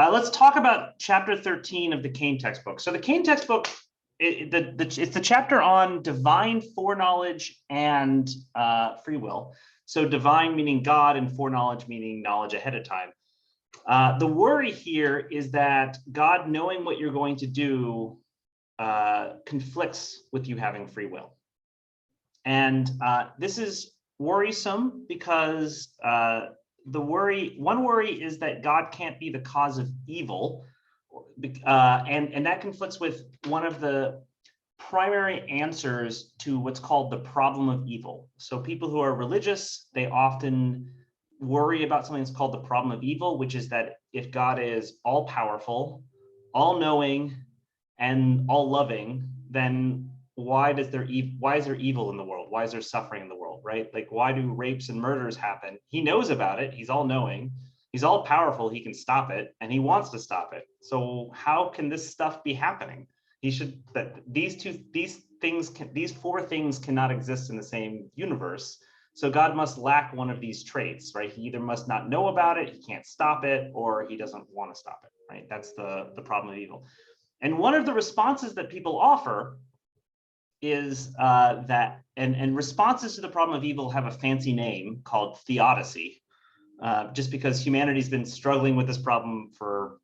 Let's talk about chapter 13 of the Kane textbook. So the Kane textbook, it's the chapter on divine foreknowledge and free will. So divine meaning God and foreknowledge meaning knowledge ahead of time. The worry here is that God knowing what you're going to do conflicts with you having free will. And this is worrisome because one worry is that God can't be the cause of evil, and that conflicts with one of the primary answers to what's called the problem of evil. So people who are religious, they often worry about something that's called the problem of evil, which is that if God is all powerful, all knowing, and all loving, then why is there evil in the world? Why is there suffering in the world, right? Like, why do rapes and murders happen? He knows about it. He's all knowing. He's all powerful. He can stop it, and he wants to stop it. So how can this stuff be happening? These four things cannot exist in the same universe. So God must lack one of these traits, right? He either must not know about it, he can't stop it, or he doesn't want to stop it, right? That's the problem of evil. And one of the responses that people offer is and responses to the problem of evil have a fancy name called theodicy, just because humanity's been struggling with this problem or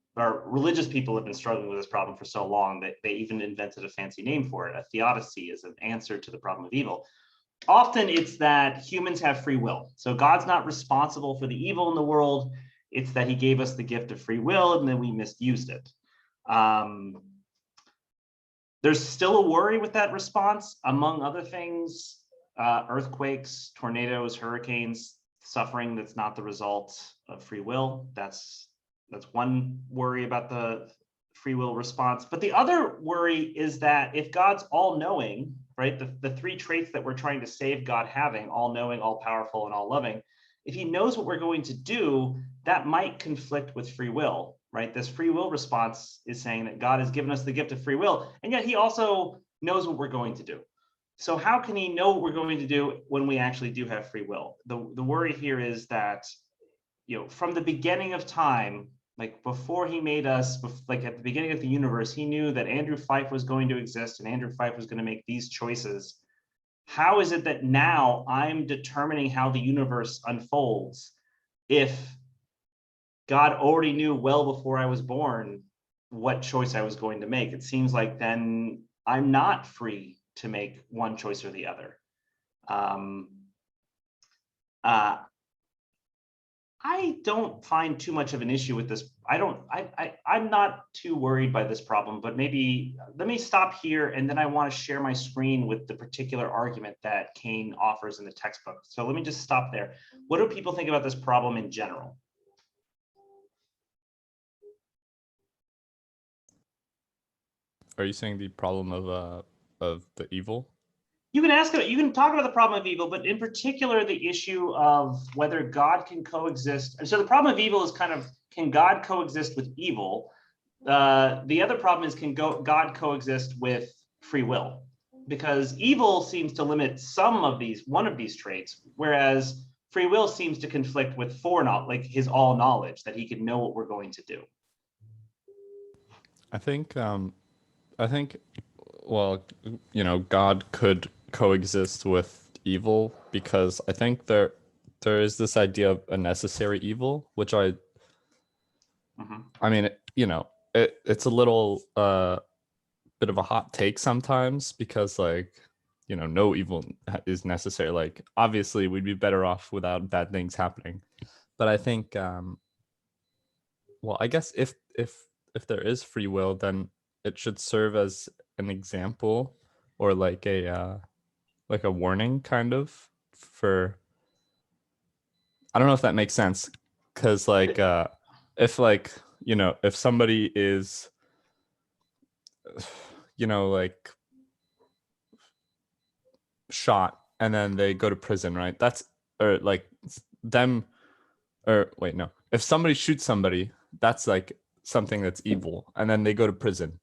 religious people have been struggling with this problem for so long that they even invented a fancy name for it. A theodicy is an answer to the problem of evil. Often it's that humans have free will. So God's not responsible for the evil in the world. It's that he gave us the gift of free will and then we misused it. There's still a worry with that response, among other things, earthquakes, tornadoes, hurricanes, suffering that's not the result of free will. That's one worry about the free will response. But the other worry is that if God's all-knowing, right, the three traits that we're trying to save God having, all-knowing, all-powerful, and all-loving, if he knows what we're going to do, that might conflict with free will. Right? This free will response is saying that God has given us the gift of free will, and yet he also knows what we're going to do. So how can he know what we're going to do when we actually do have free will? The worry here is that, from the beginning of time, like before he made us, like at the beginning of the universe, he knew that Andrew Fife was going to exist and Andrew Fife was going to make these choices. How is it that now I'm determining how the universe unfolds if God already knew well before I was born what choice I was going to make? It seems like then I'm not free to make one choice or the other. I don't find too much of an issue with this. I'm not too worried by this problem, but maybe let me stop here and then I want to share my screen with the particular argument that Kane offers in the textbook. So let me just stop there. What do people think about this problem in general? Are you saying the problem of the evil? You can talk about the problem of evil, but in particular, the issue of whether God can coexist. So the problem of evil is can God coexist with evil? The other problem is, can God coexist with free will? Because evil seems to limit one of these traits, whereas free will seems to conflict with foreknowledge, like his all knowledge, that he can know what we're going to do. I think, well, God could coexist with evil because I think there is this idea of a necessary evil, which I mean, it's a little bit of a hot take sometimes because no evil is necessary. Like, obviously we'd be better off without bad things happening. But I think, well, I guess if there is free will, then it should serve as an example or like a warning kind of for, I don't know if that makes sense. Cause if somebody is, shot and then they go to prison, right? If somebody shoots somebody, that's like something that's evil, and then they go to prison.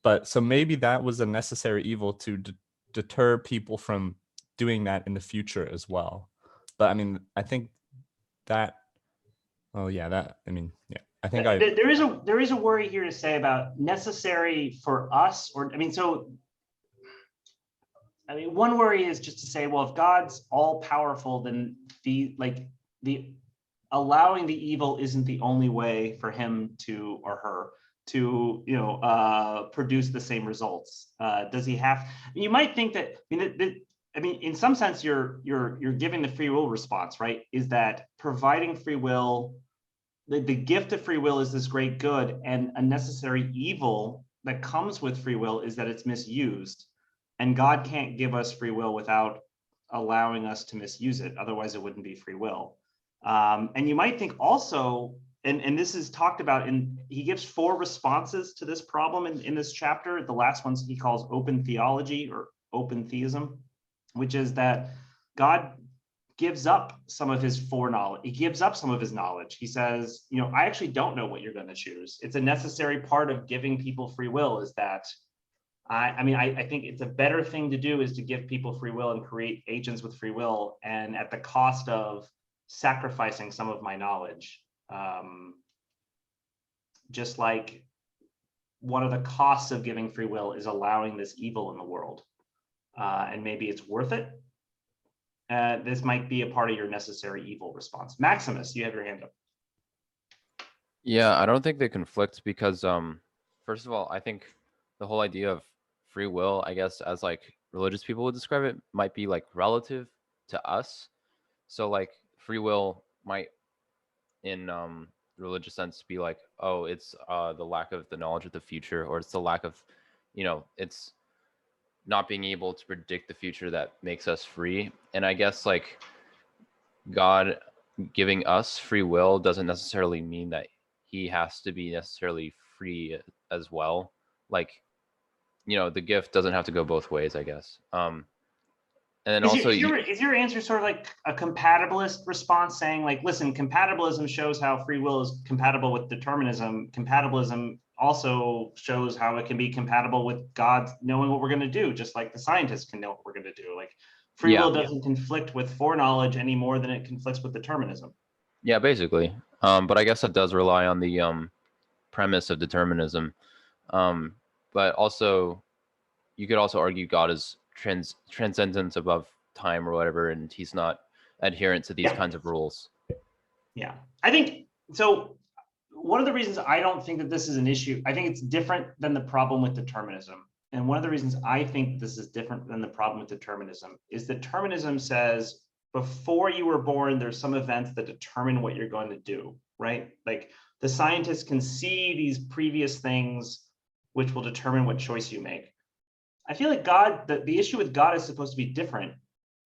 But so maybe that was a necessary evil to deter people from doing that in the future as well. But I mean, I think that, I think I there is a worry here to say about necessary for us, or I mean, so I mean, one worry is just to say, well, if God's all powerful, then the allowing the evil isn't the only way for him to or her to produce the same results. Does he have? You might think that. I mean, in some sense, you're giving the free will response, right? Is that providing free will? The gift of free will is this great good, and a necessary evil that comes with free will is that it's misused. And God can't give us free will without allowing us to misuse it. Otherwise, it wouldn't be free will. And you might think also, and this is talked about he gives 4 responses to this problem in this chapter. The last one he calls open theology or open theism, which is that God gives up some of his foreknowledge. He gives up some of his knowledge. He says, I actually don't know what you're going to choose. It's a necessary part of giving people free will is that I think it's a better thing to do is to give people free will and create agents with free will, and at the cost of sacrificing some of my knowledge. Just like one of the costs of giving free will is allowing this evil in the world. And maybe it's worth it. This might be a part of your necessary evil response. Maximus, you have your hand up. Yeah, I don't think they conflict because, first of all, I think the whole idea of free will, I guess, as like religious people would describe it, might be like relative to us. So like free will might, in religious sense, be like, oh, it's the lack of the knowledge of the future, or it's the lack of, it's not being able to predict the future that makes us free. And I guess like God giving us free will doesn't necessarily mean that he has to be necessarily free as well. Like, the gift doesn't have to go both ways, I guess. And then also, is your answer sort of like a compatibilist response, saying like, listen, compatibilism shows how free will is compatible with determinism. Compatibilism also shows how it can be compatible with God knowing what we're going to do, just like the scientists can know what we're going to do. Like free will doesn't conflict with foreknowledge any more than it conflicts with determinism. Yeah, basically. But I guess it does rely on the premise of determinism. But also, you could also argue God is transcendent above time or whatever, and he's not adherent to these kinds of rules. Yeah, I think so. One of the reasons I don't think that this is an issue, I think it's different than the problem with determinism. And one of the reasons I think this is different than the problem with determinism is determinism says before you were born, there's some events that determine what you're going to do, right? Like the scientists can see these previous things which will determine what choice you make. I feel like the issue with God is supposed to be different.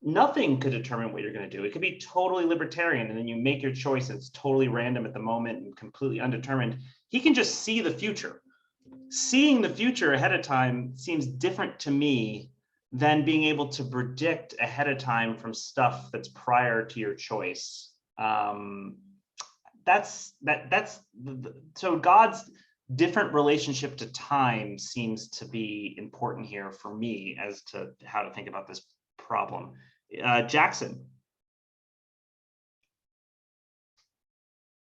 Nothing could determine what you're going to do. It could be totally libertarian, and then you make your choice. It's totally random at the moment and completely undetermined. He can just see the future. Seeing the future ahead of time seems different to me than being able to predict ahead of time from stuff that's prior to your choice. So God's different relationship to time seems to be important here for me as to how to think about this problem. Jackson.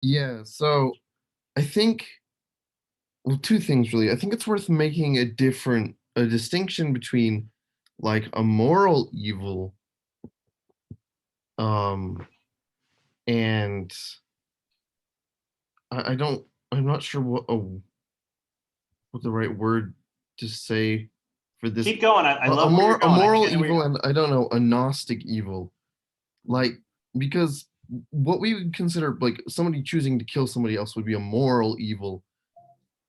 Yeah, so I think, well, 2 things really. I think it's worth making a distinction between like a moral evil and I'm not sure what the right word to say for this. Keep going. I love where you're going. A moral evil and I don't know, a Gnostic evil. Like, because what we would consider like somebody choosing to kill somebody else would be a moral evil,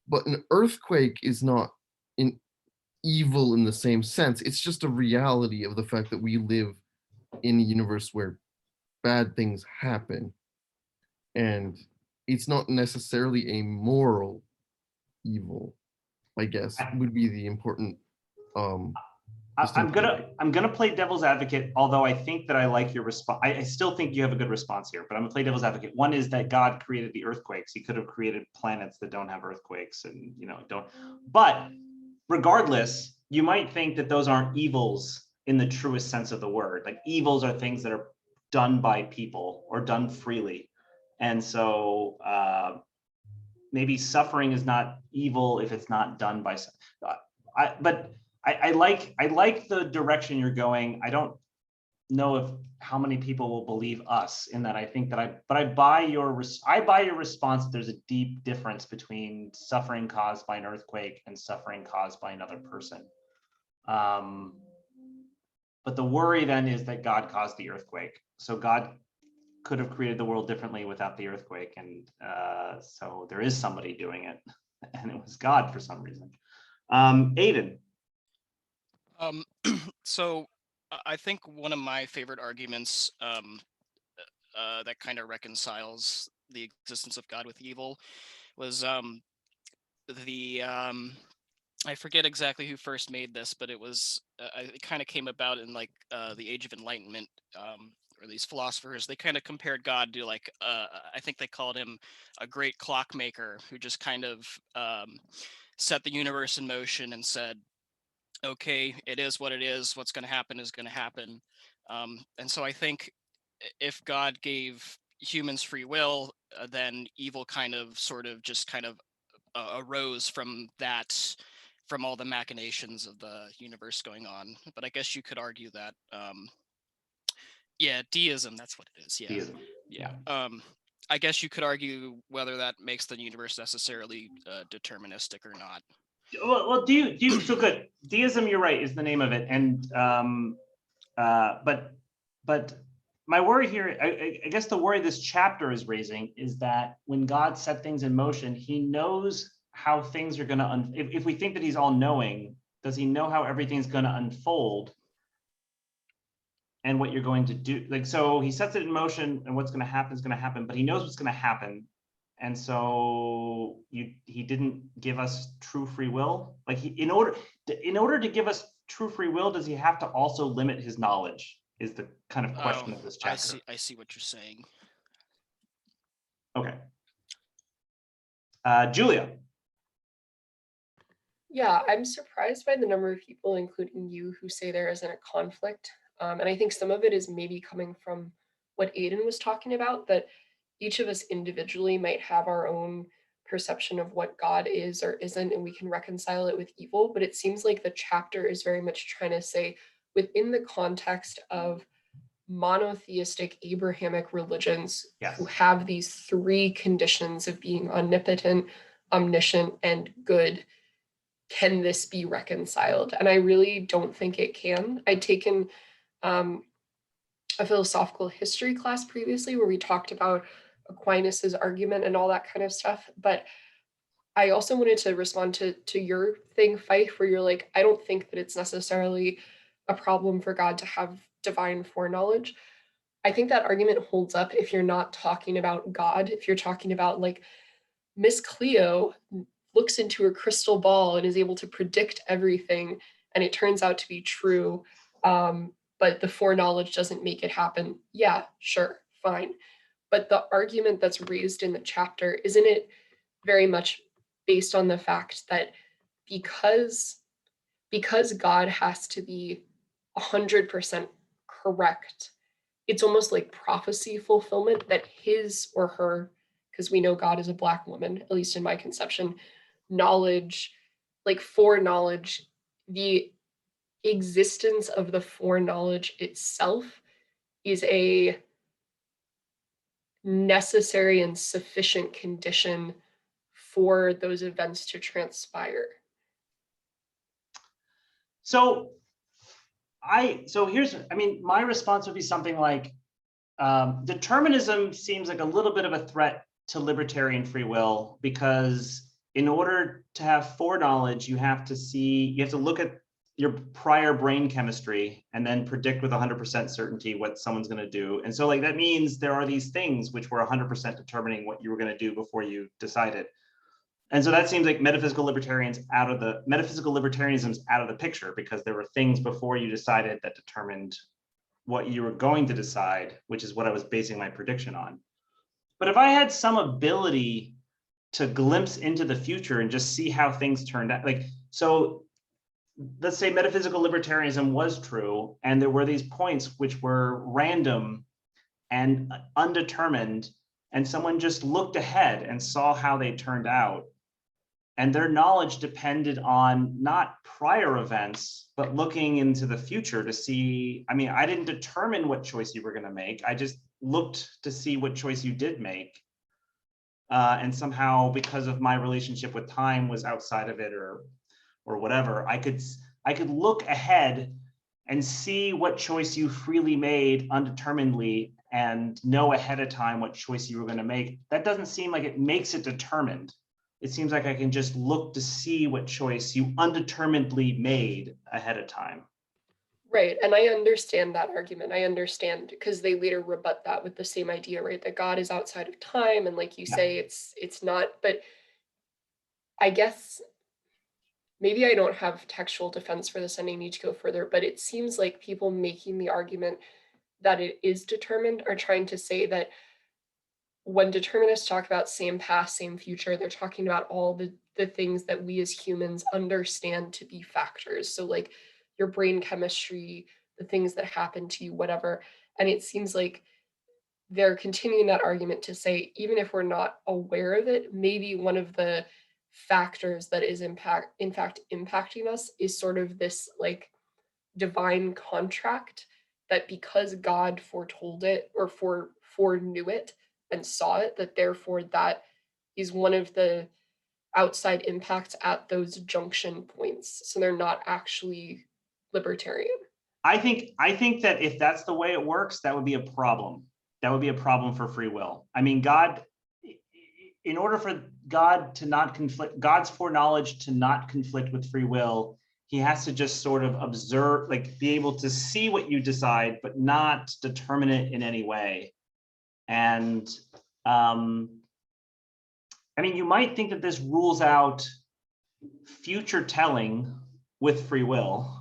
but an earthquake is not an evil in the same sense. It's just a reality of the fact that we live in a universe where bad things happen, and it's not necessarily a moral evil, I guess, would be the important I'm gonna play devil's advocate, although I think that I like your response. I still think you have a good response here, but I'm gonna play devil's advocate. One is that God created the earthquakes. He could have created planets that don't have earthquakes and don't. But regardless, you might think that those aren't evils in the truest sense of the word. Like evils are things that are done by people or done freely. And so maybe suffering is not evil if it's not done by I like the direction you're going. I don't know if how many people will believe us in that. I think that I buy your response that there's a deep difference between suffering caused by an earthquake and suffering caused by another person. But the worry then is that God caused the earthquake. So God could have created the world differently without the earthquake. And so there is somebody doing it, and it was God for some reason. Aiden. So I think one of my favorite arguments that kind of reconciles the existence of God with evil was I forget exactly who first made this, but it was it kind of came about in like the Age of Enlightenment, or these philosophers. They kind of compared God to like I think they called him a great clockmaker who just kind of set the universe in motion and said, okay, it is what it is. What's going to happen is going to happen. And so I think if God gave humans free will, then evil kind of sort of just kind of arose from that, from all the machinations of the universe going on. But I guess you could argue that, yeah, deism, that's what it is. Yeah. Theism. Yeah. I guess you could argue whether that makes the universe necessarily deterministic or not. Well, do you so good. Deism, you're right, is the name of it. And but my worry here, I guess the worry this chapter is raising is that when God set things in motion, he knows how things are going to, if we think that he's all knowing, does he know how everything's going to unfold and what you're going to do? Like, so he sets it in motion and what's going to happen is going to happen, but he knows what's going to happen. And so he didn't give us true free will. Like in order to give us true free will, does he have to also limit his knowledge? Is the kind of question of this chapter. I see what you're saying. Okay. Julia. Yeah, I'm surprised by the number of people, including you, who say there isn't a conflict. And I think some of it is maybe coming from what Aiden was talking about, that each of us individually might have our own perception of what God is or isn't, and we can reconcile it with evil. But it seems like the chapter is very much trying to say, within the context of monotheistic Abrahamic religions, Yes, who have these three conditions of being omnipotent, omniscient, and good, can this be reconciled? And I really don't think it can. I'd taken a philosophical history class previously where we talked about Aquinas's argument and all that kind of stuff. But I also wanted to respond to your thing, Fife, where you're like, I don't think that it's necessarily a problem for God to have divine foreknowledge. I think that argument holds up if you're not talking about God, if you're talking about like Miss Cleo looks into her crystal ball and is able to predict everything, and it turns out to be true, but the foreknowledge doesn't make it happen. Yeah, sure, fine. But the argument that's raised in the chapter, isn't it very much based on the fact that because God has to be 100% correct, it's almost like prophecy fulfillment that his or her, because we know God is a Black woman, at least in my conception, knowledge, like foreknowledge, the existence of the foreknowledge itself is a necessary and sufficient condition for those events to transpire. So here's, I mean, my response would be something like, determinism seems like a little bit of a threat to libertarian free will, because in order to have foreknowledge, you have to look at your prior brain chemistry and then predict with 100% certainty what someone's going to do. And so like that means there are these things which were 100% determining what you were going to do before you decided. And so that seems like metaphysical libertarianism's out of the picture, because there were things before you decided that determined what you were going to decide, which is what I was basing my prediction on. But if I had some ability to glimpse into the future and just see how things turned out, like, so let's say metaphysical libertarianism was true, and there were these points which were random and undetermined, and someone just looked ahead and saw how they turned out, and their knowledge depended on not prior events, but looking into the future to see, I mean, I didn't determine what choice you were going to make. I just looked to see what choice you did make. And somehow, because of my relationship with time was outside of it, or whatever, I could look ahead and see what choice you freely made undeterminedly and know ahead of time what choice you were going to make. That doesn't seem like it makes it determined. It seems like I can just look to see what choice you undeterminedly made ahead of time. Right. And I understand that argument. I understand, because they later rebut that with the same idea, right? That God is outside of time. And like you say, it's not, but I guess maybe I don't have textual defense for this and I need to go further, but it seems like people making the argument that it is determined are trying to say that when determinists talk about same past, same future, they're talking about all the things that we as humans understand to be factors. So like your brain chemistry, the things that happen to you, whatever. And it seems like they're continuing that argument to say, even if we're not aware of it, maybe one of the factors that is in fact impacting us is sort of this like divine contract, that because God foretold it or foreknew it and saw it, that therefore that is one of the outside impacts at those junction points. So they're not actually libertarian. I think that if that's the way it works, that would be a problem. That would be a problem for free will. I mean, God, in order for God to not conflict, God's foreknowledge to not conflict with free will, he has to just sort of observe, like be able to see what you decide, but not determine it in any way. And I mean, you might think that this rules out future telling with free will,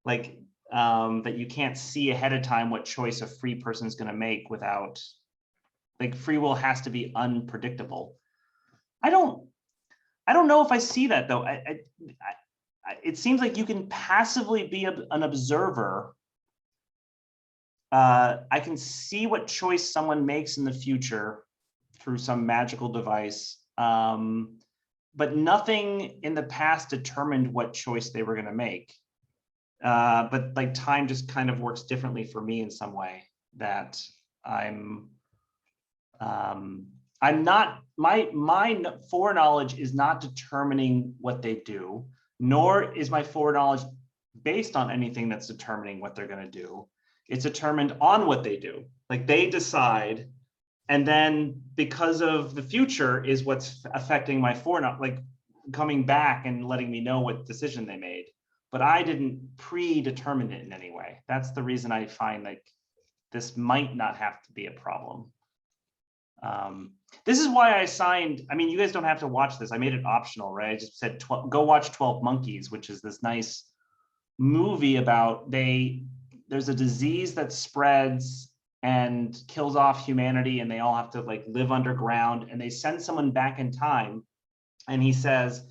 like that you can't see ahead of time what choice a free person is going to make without, like free will has to be unpredictable. I don't know if I see that though. It seems like you can passively be an observer. I can see what choice someone makes in the future through some magical device, but nothing in the past determined what choice they were going to make. But like time just kind of works differently for me in some way, that I'm not, my foreknowledge is not determining what they do, nor is my foreknowledge based on anything that's determining what they're going to do. It's determined on what they do. Like they decide, and then because of the future is what's affecting my foreknowledge, like coming back and letting me know what decision they made. But I didn't predetermine it in any way. That's the reason I find like this might not have to be a problem. This is why I assigned, I mean, you guys don't have to watch this. I made it optional, right? I just said, go watch 12 Monkeys, which is this nice movie about there's a disease that spreads and kills off humanity, and they all have to like live underground, and they send someone back in time, and he says,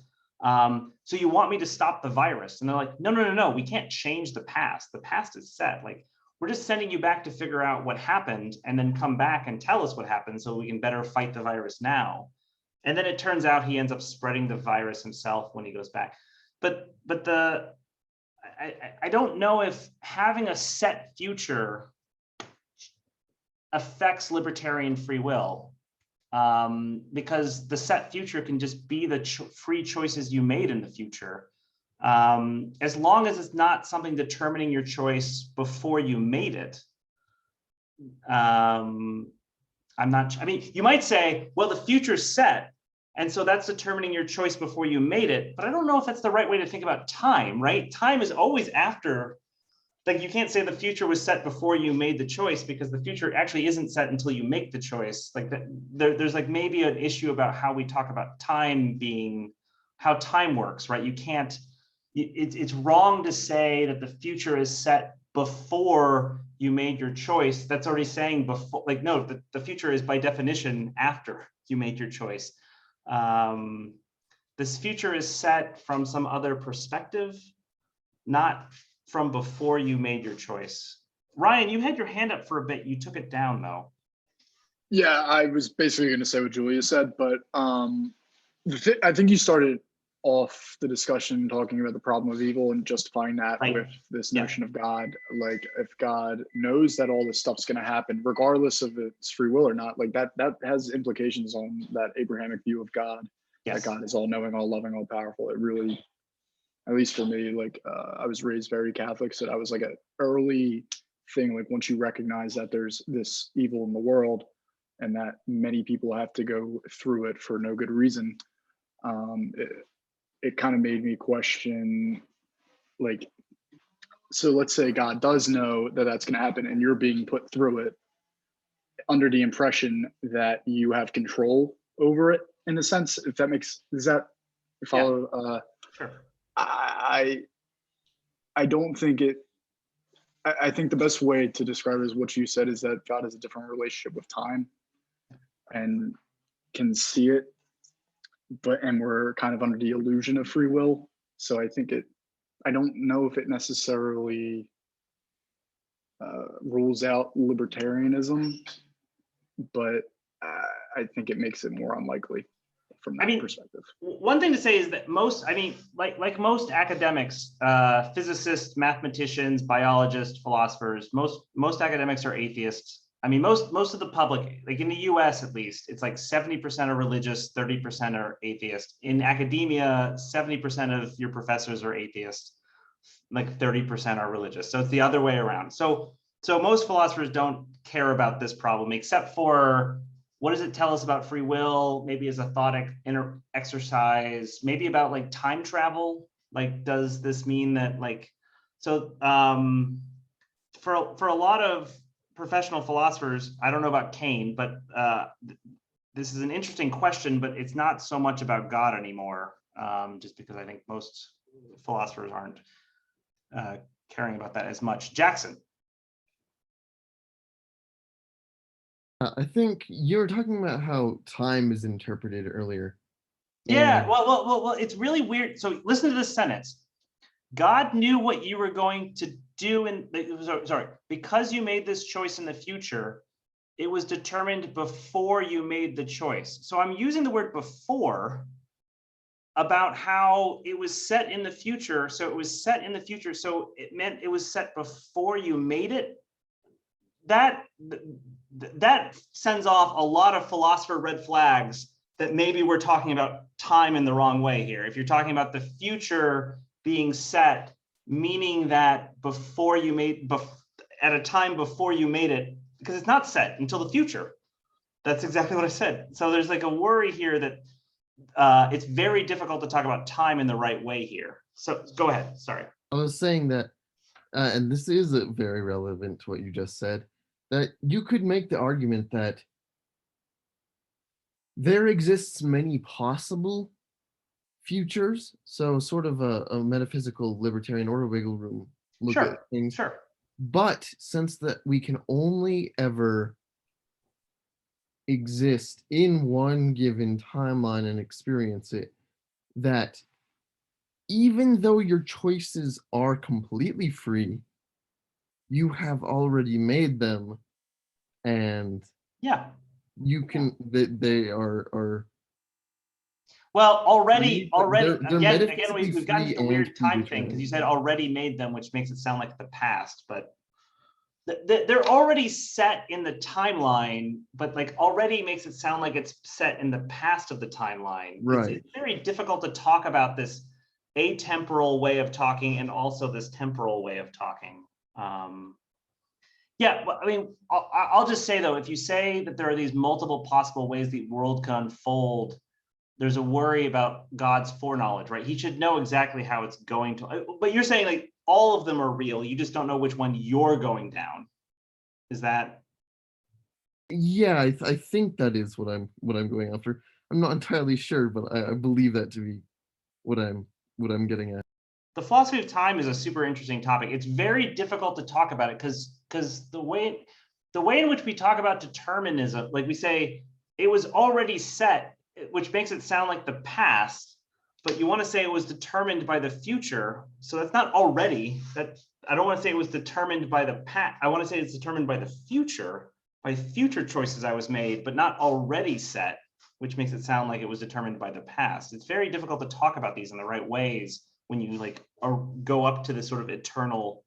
so you want me to stop the virus? And they're like, no, we can't change the past. The past is set. Like, we're just sending you back to figure out what happened and then come back and tell us what happened so we can better fight the virus now. And then it turns out he ends up spreading the virus himself when he goes back. But I don't know if having a set future affects libertarian free will, because the set future can just be the free choices you made in the future. As long as it's not something determining your choice before you made it. I'm not, I mean, you might say, well, the future's set, and so that's determining your choice before you made it. But I don't know if that's the right way to think about time, right? Time is always after, like you can't say the future was set before you made the choice, because the future actually isn't set until you make the choice. Like there's like maybe an issue about how we talk about time being, how time works, right? You can't, it's wrong to say that the future is set before you made your choice. That's already saying before, like, no, the future is by definition after you made your choice. This future is set from some other perspective, not from before you made your choice. Ryan, you had your hand up for a bit. You took it down though. Yeah, I was basically going to say what Julia said, but I think you started off the discussion talking about the problem of evil and justifying that Right. with this Yeah. notion of God. Like, if God knows that all this stuff's going to happen, regardless of its free will or not, like that has implications on that Abrahamic view of God. Yes. That God is all knowing, all loving, all powerful. It really, at least for me, like I was raised very Catholic, so that was like an early thing. Like, once you recognize that there's this evil in the world and that many people have to go through it for no good reason, it kind of made me question, like, so let's say God does know that that's going to happen and you're being put through it under the impression that you have control over it, in a sense, if that makes, does that follow? Sure. I don't think it, I think the best way to describe it is what you said, is that God has a different relationship with time and can see it, and we're kind of under the illusion of free will. So I think I don't know if it necessarily rules out libertarianism, but I think it makes it more unlikely from that perspective. One thing to say is that like most academics, physicists, mathematicians, biologists, philosophers, most academics are atheists. I mean, most of the public, like in the US at least, it's like 70% are religious, 30% are atheist. In academia, 70% of your professors are atheists, like 30% are religious. So it's the other way around. So most philosophers don't care about this problem, except for, what does it tell us about free will? Maybe as a thought exercise, maybe about like time travel. Like, does this mean that like, so for a lot of professional philosophers, I don't know about Kane, but this is an interesting question, but it's not so much about God anymore, just because I think most philosophers aren't caring about that as much. Jackson. I think you were talking about how time is interpreted earlier. Yeah, And well, it's really weird. So listen to this sentence. God knew what you were going to do because you made this choice in the future, it was determined before you made the choice. So I'm using the word before about how it was set in the future. So it was set in the future. So it meant it was set before you made it. That sends off a lot of philosopher red flags that maybe we're talking about time in the wrong way here. If you're talking about the future being set, meaning that before you made, at a time before you made it, because it's not set until the future. That's exactly what I said. So there's like a worry here that it's very difficult to talk about time in the right way here. So go ahead, sorry. I was saying that, and this is very relevant to what you just said, that you could make the argument that there exists many possible futures, so sort of a metaphysical libertarian or a wiggle room look at things. Sure. But since that we can only ever exist in one given timeline and experience it, that even though your choices are completely free, you have already made them, and you can, they are well, already, they're again, we've gotten free to the weird and time thing, because you said already made them, which makes it sound like the past, but they're already set in the timeline, but like already makes it sound like it's set in the past of the timeline. Right. It's very difficult to talk about this atemporal way of talking and also this temporal way of talking. Yeah, but I mean, I'll just say though, if you say that there are these multiple possible ways the world can unfold, there's a worry about God's foreknowledge, right? He should know exactly how it's going to, but you're saying like all of them are real. You just don't know which one you're going down. Is that? Yeah, I think that is what I'm going after. I'm not entirely sure, but I believe that to be what I'm getting at. The philosophy of time is a super interesting topic. It's very difficult to talk about it because the way in which we talk about determinism, like we say it was already set, which makes it sound like the past, but you want to say it was determined by the future. So that's not already, that I don't want to say it was determined by the past. I want to say it's determined by the future. by future choices I was made, but not already set, which makes it sound like it was determined by the past. It's very difficult to talk about these in the right ways when you like or go up to this sort of eternal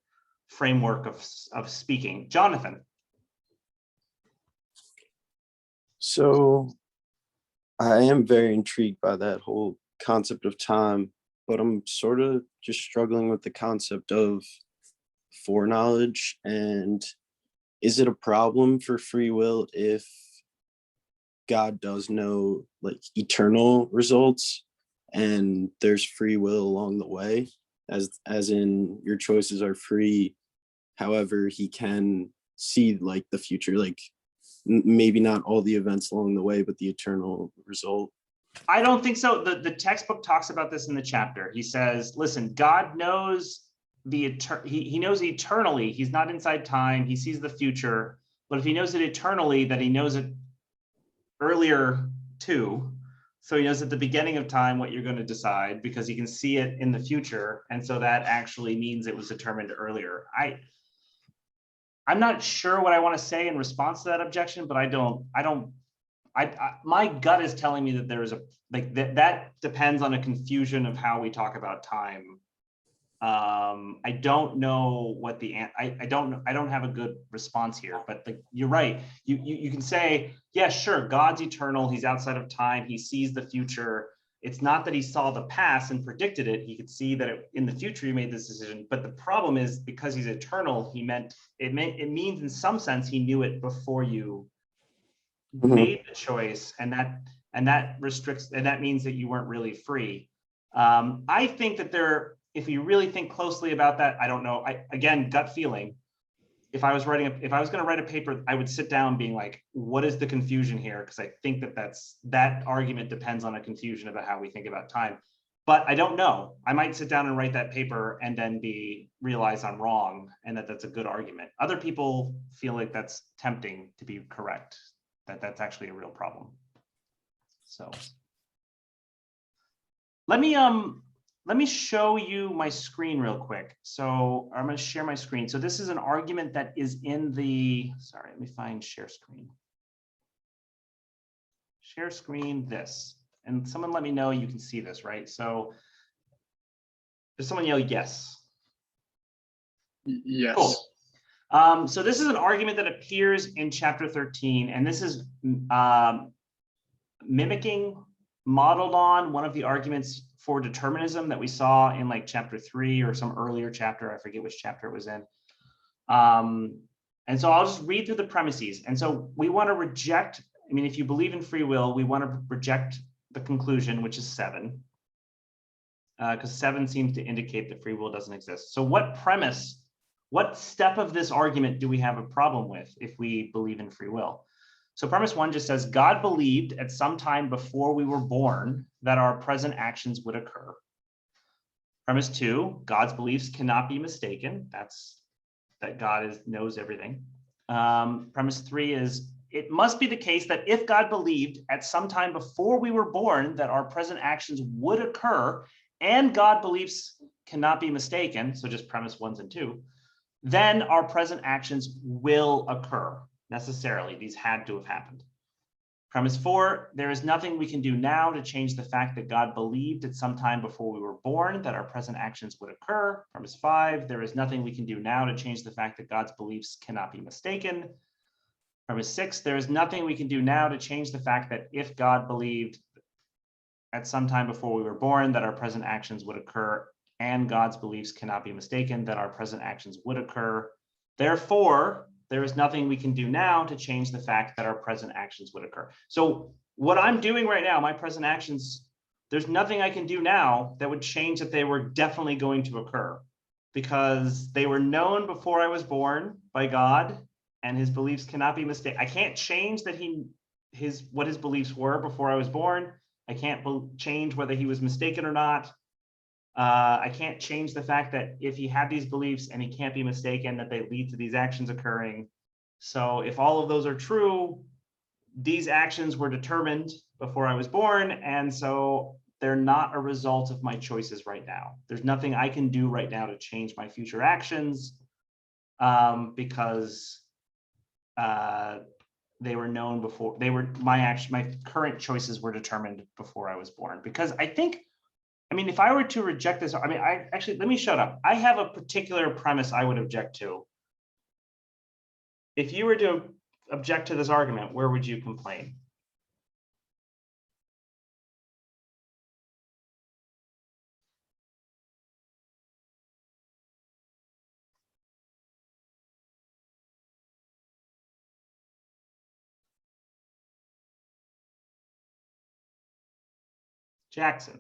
framework of speaking. Jonathan. So I am very intrigued by that whole concept of time, but I'm sort of just struggling with the concept of foreknowledge. And is it a problem for free will if God does know like eternal results and there's free will along the way, as in your choices are free, however he can see like the future, like maybe not all the events along the way, but the eternal result? I don't think so. The textbook talks about this in the chapter. He says, listen, God knows he knows eternally. He's not inside time. He sees the future. But if he knows it eternally, that he knows it earlier too. So he knows at the beginning of time what you're going to decide because he can see it in the future. And so that actually means it was determined earlier. I'm not sure what I want to say in response to that objection, but my gut is telling me that there is that depends on a confusion of how we talk about time. I don't know what I don't have a good response here, but you're right. You can say, yeah, sure, God's eternal. He's outside of time. He sees the future. It's not that he saw the past and predicted it. He could see that in the future he made this decision. But the problem is because he's eternal, it means in some sense he knew it before you made the choice, and that restricts, and that means that you weren't really free. I think that if you really think closely about that, I don't know. Again, gut feeling. If I was going to write a paper, I would sit down being like, what is the confusion here? Because I think that argument depends on a confusion about how we think about time. But I don't know. I might sit down and write that paper and then realize I'm wrong and that's a good argument. Other people feel like that's tempting to be correct, that's actually a real problem. So let me show you my screen real quick. So I'm going to share my screen. So this is an argument that is in sorry, let me find share screen. Share screen, this. And someone let me know you can see this, right? So does someone yell yes? Yes. Cool. So this is an argument that appears in chapter 13, and this is modeled on one of the arguments for determinism that we saw in like chapter 3 or some earlier chapter. I forget which chapter it was in. And so I'll just read through the premises. And so we want to reject, if you believe in free will, we want to reject the conclusion, which is 7, because 7 seems to indicate that free will doesn't exist. So what step of this argument do we have a problem with if we believe in free will? So premise 1 just says, God believed at some time before we were born that our present actions would occur. Premise 2, God's beliefs cannot be mistaken. That's that God knows everything. Premise 3 is, it must be the case that if God believed at some time before we were born that our present actions would occur, and God beliefs cannot be mistaken, so just premise 1 and 2, then our present actions will occur. Necessarily, these had to have happened. Premise 4, there is nothing we can do now to change the fact that God believed at some time before we were born that our present actions would occur. Premise 5, there is nothing we can do now to change the fact that God's beliefs cannot be mistaken. Premise 6, there is nothing we can do now to change the fact that if God believed at some time before we were born that our present actions would occur and God's beliefs cannot be mistaken, that our present actions would occur. Therefore, there is nothing we can do now to change the fact that our present actions would occur. So what I'm doing right now, my present actions, there's nothing I can do now that would change that they were definitely going to occur, because they were known before I was born by God, and his beliefs cannot be mistaken. I can't change that what his beliefs were before I was born. I can't change whether he was mistaken or not. I can't change the fact that if he had these beliefs and he can't be mistaken, that they lead to these actions occurring. So if all of those are true, these actions were determined before I was born, and so they're not a result of my choices right now. There's nothing I can do right now to change my future actions, because they were known before, they were my current choices were determined before I was born. Because I think, I mean, if I were to reject this, I mean, let me shut up. I have a particular premise I would object to. If you were to object to this argument, where would you complain? Jackson.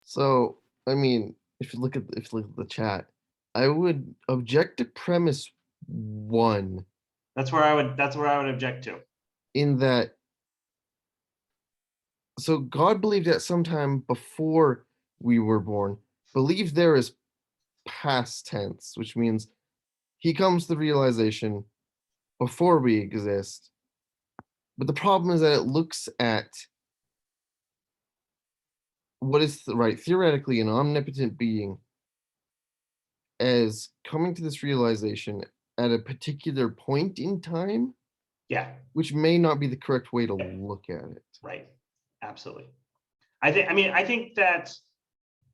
So, I mean, if you look at the chat, I would object to premise 1 That's where I would object to. in that. So God believed at some time before we were born. Believe there is past tense, which means he comes to the realization before we exist. But the problem is that it looks at what is theoretically an omnipotent being as coming to this realization at a particular point in time. Yeah. Which may not be the correct way to look at it. Right. Absolutely. I think that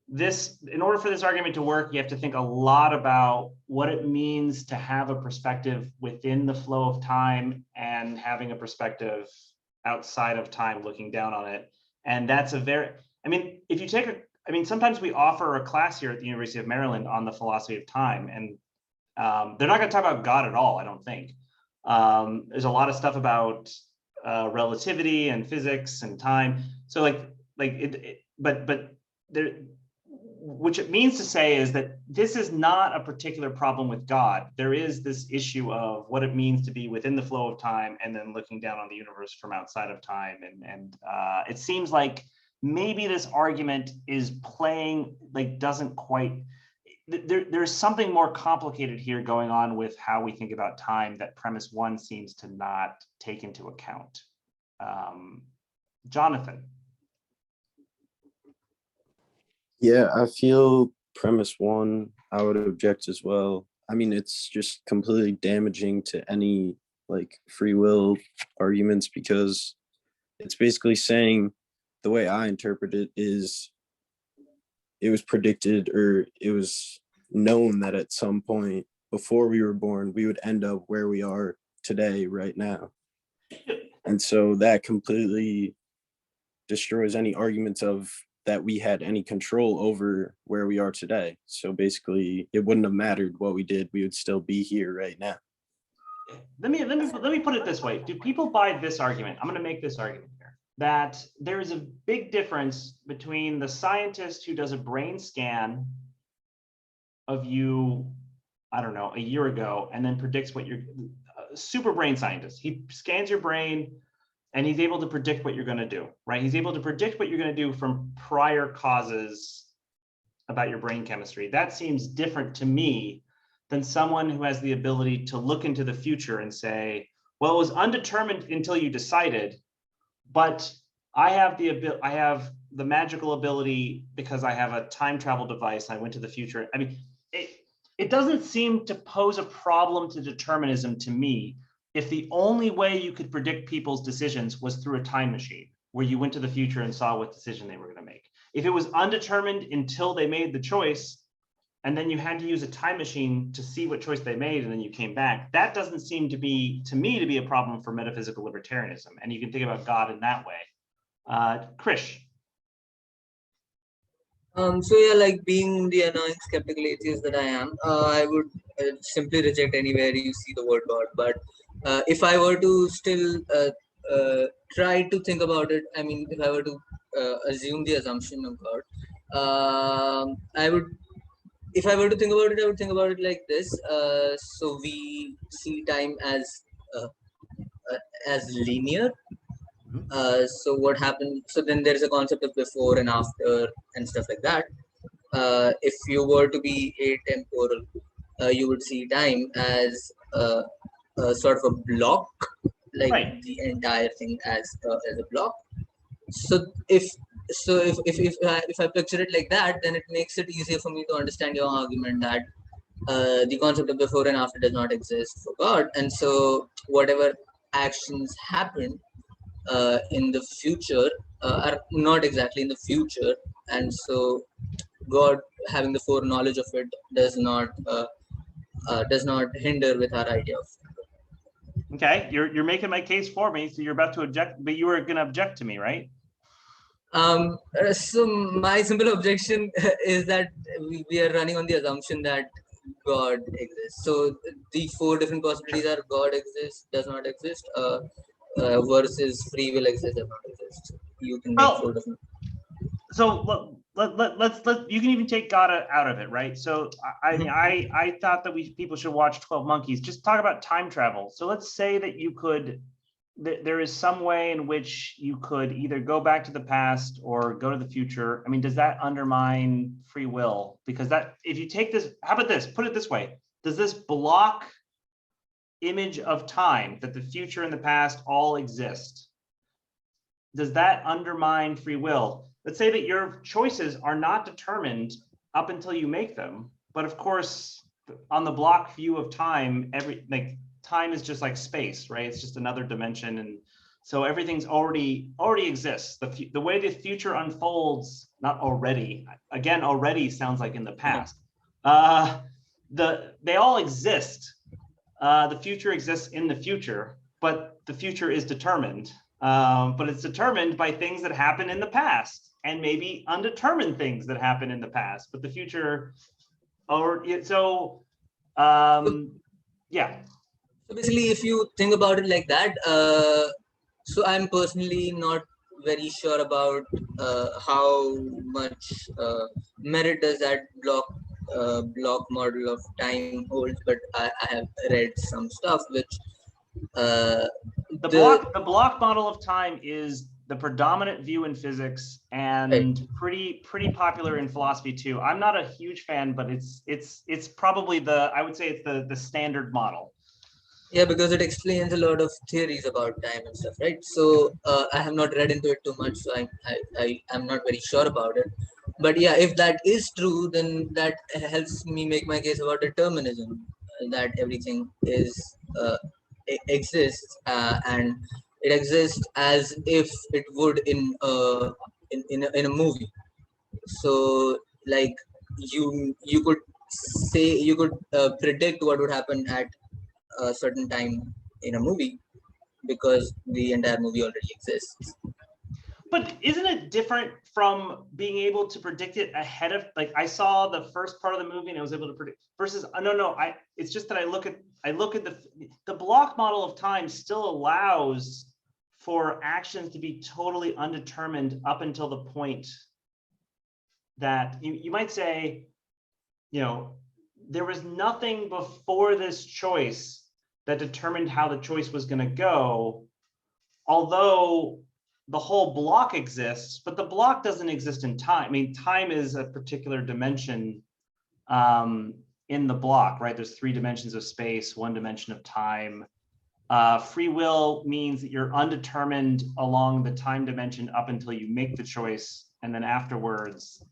in order for this argument to work, you have to think a lot about what it means to have a perspective within the flow of time and having a perspective outside of time looking down on it. And that's if you take sometimes we offer a class here at the University of Maryland on the philosophy of time, and they're not going to talk about God at all, I don't think. There's a lot of stuff about relativity and physics and time. So which it means to say is that this is not a particular problem with God. There is this issue of what it means to be within the flow of time and then looking down on the universe from outside of time. And it seems like maybe this argument is playing, doesn't quite, there's something more complicated here going on with how we think about time that premise 1 seems to not take into account. Jonathan. Yeah, I feel premise 1, I would object as well. I mean, it's just completely damaging to any free will arguments, because it's basically saying, the way I interpret it is, it was predicted, or it was known that at some point before we were born, we would end up where we are today, right now. And so that completely destroys any arguments of that we had any control over where we are today. So basically, it wouldn't have mattered what we did. We would still be here right now. Let me put it this way. Do people buy this argument? I'm going to make this argument here, that there is a big difference between the scientist who does a brain scan of you, I don't know, a year ago, and then predicts what you're, super brain scientist. He scans your brain and he's able to predict what you're going to do, right? He's able to predict what you're going to do from prior causes about your brain chemistry. That seems different to me than someone who has the ability to look into the future and say, well, it was undetermined until you decided, but I have the magical ability because I have a time travel device. I went to the future. I mean, it doesn't seem to pose a problem to determinism to me if the only way you could predict people's decisions was through a time machine where you went to the future and saw what decision they were going to make. If it was undetermined until they made the choice, and then you had to use a time machine to see what choice they made, and then you came back, that doesn't seem to me to be a problem for metaphysical libertarianism. And you can think about God in that way. Krish. So yeah, being the annoying skeptical atheist that I am, I would simply reject anywhere you see the word God. But if I were to still try to think about it, I mean, if I were to assume the assumption of God, if I were to think about it, I would think about it like this. So we see time as linear. So what happened? So then there's a concept of before and after and stuff like that. If you were to be atemporal, you would see time as a sort of a block, Right. the entire thing as a block. So if I picture it like that, then it makes it easier for me to understand your argument that the concept of before and after does not exist for God, and so whatever actions happen in the future are not exactly in the future, and so God having the foreknowledge of it does not hinder with our idea of. Okay, you're making my case for me, so you're about to object, but you were going to object to me, right? So my simple objection is that we are running on the assumption that God exists. So the four different possibilities are God exists, does not exist, versus free will exists, does not exist. You can make four different. So let's you can even take God out of it, right? So I thought that people should watch 12 Monkeys. Just talk about time travel. So let's say that you could, there is some way in which you could either go back to the past or go to the future. I mean, does that undermine free will? Because that, if you take this, how about this? Put it this way: does this block image of time that the future and the past all exist? Does that undermine free will? Let's say that your choices are not determined up until you make them. But of course, on the block view of time, time is just like space, right? It's just another dimension. And so everything's already exists. The way the future unfolds, not already, again, already sounds like in the past. They all exist. The future exists in the future, but the future is determined. But it's determined by things that happen in the past and maybe undetermined things that happen in the past, but the future, yeah. So basically, if you think about it like that, so I'm personally not very sure about how much merit does that block model of time holds, but I have read some stuff which the block model of time is the predominant view in physics and pretty popular in philosophy too. I'm not a huge fan, but it's probably I would say it's the standard model. Yeah, because it explains a lot of theories about time and stuff, right? So I have not read into it too much, so I'm not very sure about it. But yeah, if that is true, then that helps me make my case about determinism, that everything exists and it exists as if it would in a movie. So like you could say, you could predict what would happen at a certain time in a movie because the entire movie already exists. But isn't it different from being able to predict it ahead of, like, I saw the first part of the movie and I was able to predict versus it's just that I look at the block model of time still allows for actions to be totally undetermined up until the point that you might say, there was nothing before this choice that determined how the choice was going to go, although the whole block exists, but the block doesn't exist in time. I mean, time is a particular dimension in the block, right? There's 3 dimensions of space, 1 dimension of time. Free will means that you're undetermined along the time dimension up until you make the choice, and then afterwards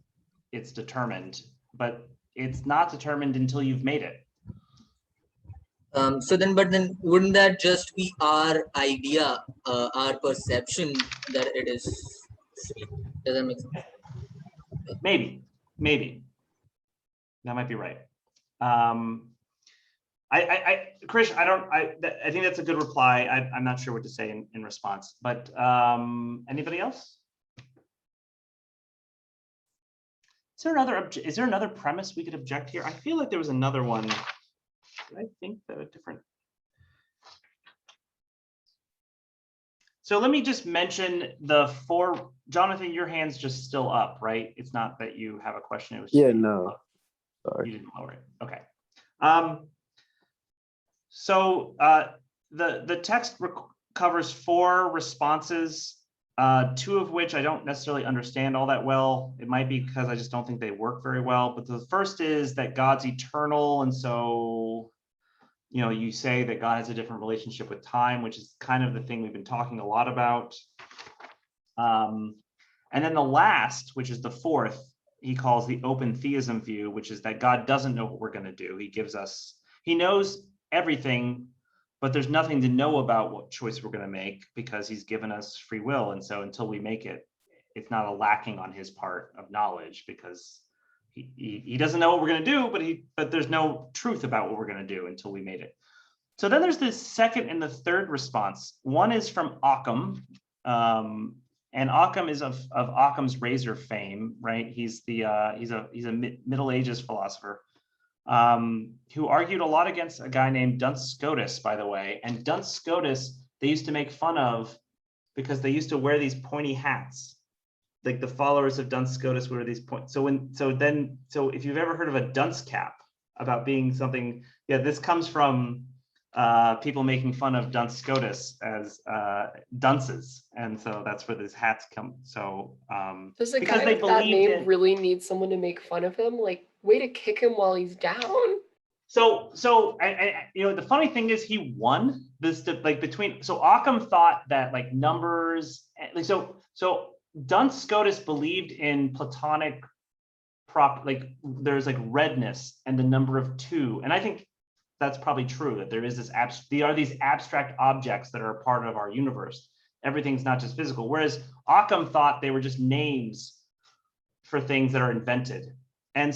it's determined, but it's not determined until you've made it. But then wouldn't that just be our idea, our perception that it is free? Does that make sense? Maybe that might be right. Krish, I think that's a good reply. I'm not sure what to say in response, but anybody else? Is there another premise we could object here? I feel like there was another one. I think that a different. So let me just mention the 4. Jonathan, your hand's just still up, right? It's not that you have a question. It was no. Sorry. You didn't lower it. Okay. So the text covers 4 responses, 2 of which I don't necessarily understand all that well. It might be because I just don't think they work very well. But the first is that God's eternal, and so you say that God has a different relationship with time, which is kind of the thing we've been talking a lot about. And then the last, which is the 4th, he calls the open theism view, which is that God doesn't know what we're going to do. He knows everything, but there's nothing to know about what choice we're going to make because he's given us free will. And so until we make it, it's not a lacking on his part of knowledge because he doesn't know what we're going to do, but there's no truth about what we're going to do until we made it. So then there's this second and the third response. One is from Occam, and Occam is of Occam's razor fame, right? He's a Middle Ages philosopher who argued a lot against a guy named Duns Scotus, by the way. And Duns Scotus, they used to make fun of because they used to wear these pointy hats. Like the followers of Duns Scotus wear these points. So if you've ever heard of a dunce cap about being something, yeah, this comes from people making fun of Duns Scotus as dunces, and so that's where these hats come. So does a because guy they with that believed name really need someone to make fun of him? Like, way to kick him while he's down. So the funny thing is he won this so Occam thought that like numbers like so Duns Scotus believed in Platonic there's like redness and the number of 2, and I think that's probably true, that there is these abstract objects that are a part of our universe. Everything's not just physical. Whereas Occam thought they were just names for things that are invented. And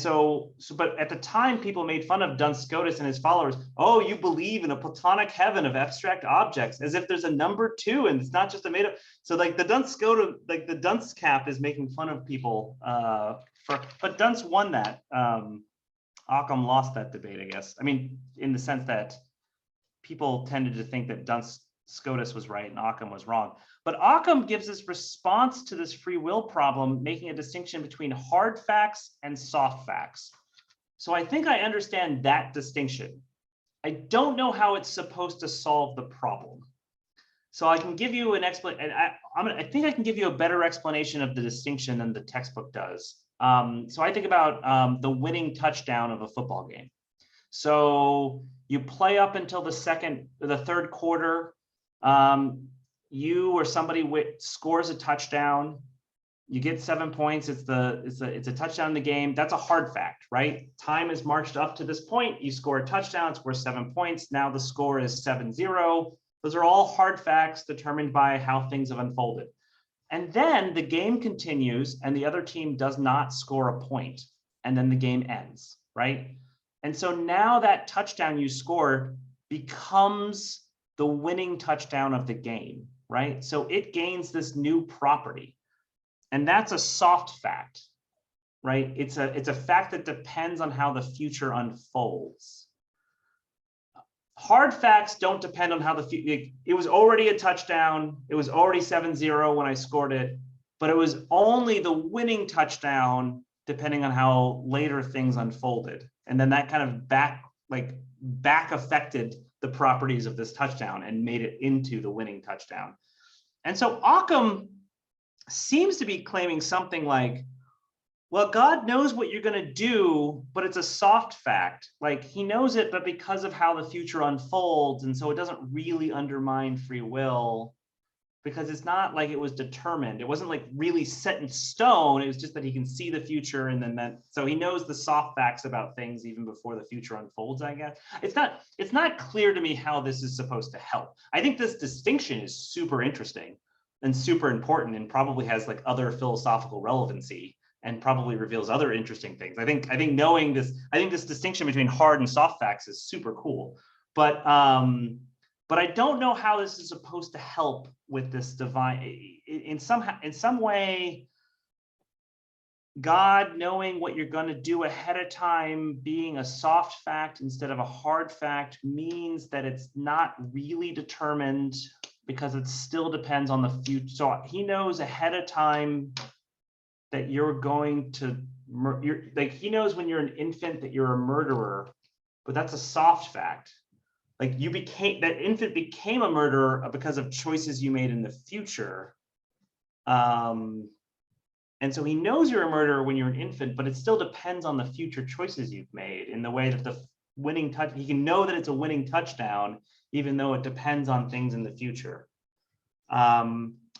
but at the time, people made fun of Duns Scotus and his followers. Oh, you believe in a Platonic heaven of abstract objects, as if there's a number 2 and it's not just a made up. So like the Duns Scotus, like the dunce cap is making fun of people but Duns won that. Occam lost that debate, I guess. I mean, in the sense that people tended to think that Duns Scotus was right and Occam was wrong. But Occam gives this response to this free will problem, making a distinction between hard facts and soft facts. So I think I understand that distinction. I don't know how it's supposed to solve the problem. So I can give you an explanation. I think I can give you a better explanation of the distinction than the textbook does. So I think about the winning touchdown of a football game. So you play up until the third quarter. You or somebody scores a touchdown. You get 7 points. It's a touchdown in the game. That's a hard fact, right? Time is marched up to this point. You score a touchdown. It's worth 7 points. Now the score is 7-0. Those are all hard facts determined by how things have unfolded. And then the game continues and the other team does not score a point. And then the game ends, right? And so now that touchdown you scored becomes the winning touchdown of the game, right? So it gains this new property. And that's a soft fact, right? It's a fact that depends on how the future unfolds. Hard facts don't depend on how it was already a touchdown. It was already 7-0 when I scored it, but it was only the winning touchdown depending on how later things unfolded. And then that kind of back affected the properties of this touchdown and made it into the winning touchdown. And so Occam seems to be claiming something like, well, God knows what you're going to do, but it's a soft fact. Like he knows it, but because of how the future unfolds, and so it doesn't really undermine free will because it's not like it was determined. It wasn't like really set in stone. It was just that he can see the future, and then so he knows the soft facts about things even before the future unfolds, I guess. It's not clear to me how this is supposed to help. I think this distinction is super interesting and super important and probably has like other philosophical relevancy and probably reveals other interesting things. I think knowing this, I think this distinction between hard and soft facts is super cool. But I don't know how this is supposed to help with this divine. In some way, God knowing what you're going to do ahead of time, being a soft fact instead of a hard fact, means that it's not really determined because it still depends on the future. So he knows ahead of time that you're going to, he knows when you're an infant that you're a murderer, but that's a soft fact. Like that infant became a murderer because of choices you made in the future. And so he knows you're a murderer when you're an infant, but it still depends on the future choices you've made in the way that the winning touch, he can know that it's a winning touchdown, even though it depends on things in the future.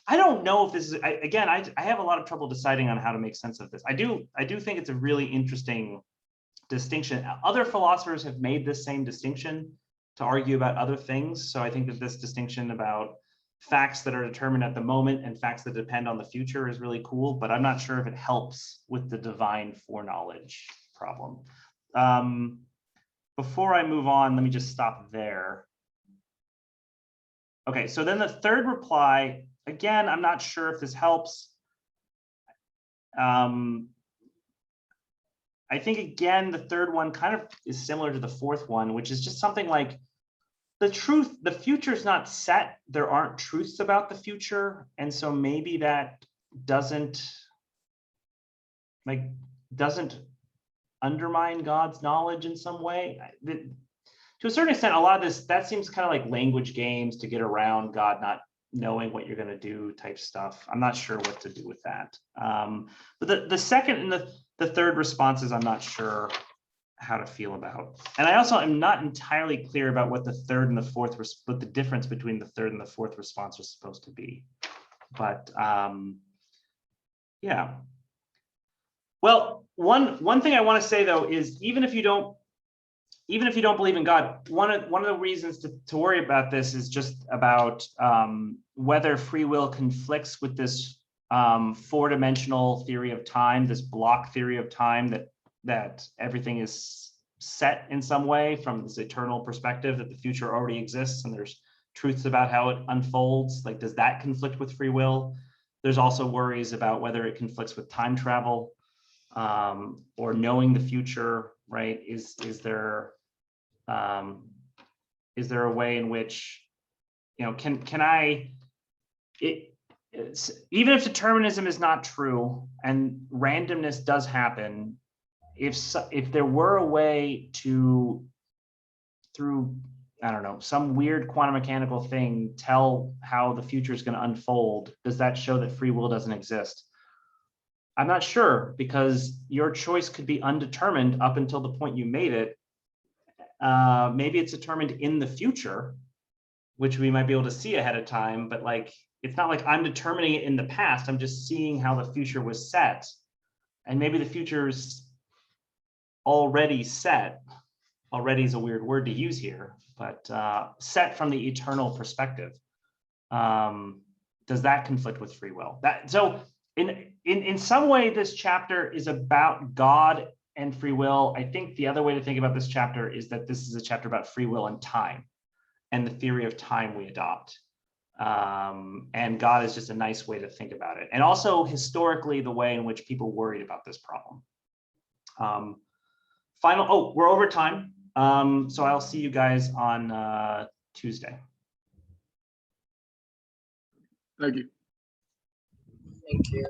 I don't know if this is, again, I have a lot of trouble deciding on how to make sense of this. I do think it's a really interesting distinction. Other philosophers have made this same distinction to argue about other things. So I think that this distinction about facts that are determined at the moment and facts that depend on the future is really cool, but I'm not sure if it helps with the divine foreknowledge problem. Before I move on, let me just stop there. Okay, so then the third reply, again, I'm not sure if this helps. I think, again, the third one kind of is similar to the fourth one, which is just something like the future is not set. There aren't truths about the future. And so maybe that doesn't undermine God's knowledge in some way. To a certain extent, a lot of this, that seems kind of like language games to get around God not knowing what you're going to do type stuff. I'm not sure what to do with that. But the second and the third responses, I'm not sure how to feel about. And I also am not entirely clear about what the third and the fourth, what the difference between the third and the fourth response was supposed to be. But yeah. Well, one thing I want to say though is even if you don't believe in God, one of the reasons to worry about this is just about whether free will conflicts with this four-dimensional theory of time, this block theory of time that everything is set in some way from this eternal perspective, that the future already exists and there's truths about how it unfolds. Like, does that conflict with free will? There's also worries about whether it conflicts with time travel or knowing the future, right? Is there a way in which, even if determinism is not true and randomness does happen, if there were a way to, through, I don't know, some weird quantum mechanical thing, tell how the future is going to unfold, does that show that free will doesn't exist? I'm not sure, because your choice could be undetermined up until the point you made it. Maybe it's determined in the future, which we might be able to see ahead of time, but like, it's not like I'm determining it in the past. I'm just seeing how the future was set. And maybe the future's already set. Already is a weird word to use here, but set from the eternal perspective. Does that conflict with free will? So in some way, this chapter is about God and free will. I think the other way to think about this chapter is that this is a chapter about free will and time and the theory of time we adopt. And God is just a nice way to think about it. And also historically, the way in which people worried about this problem. We're over time. So I'll see you guys on Tuesday. Thank you. Thank you.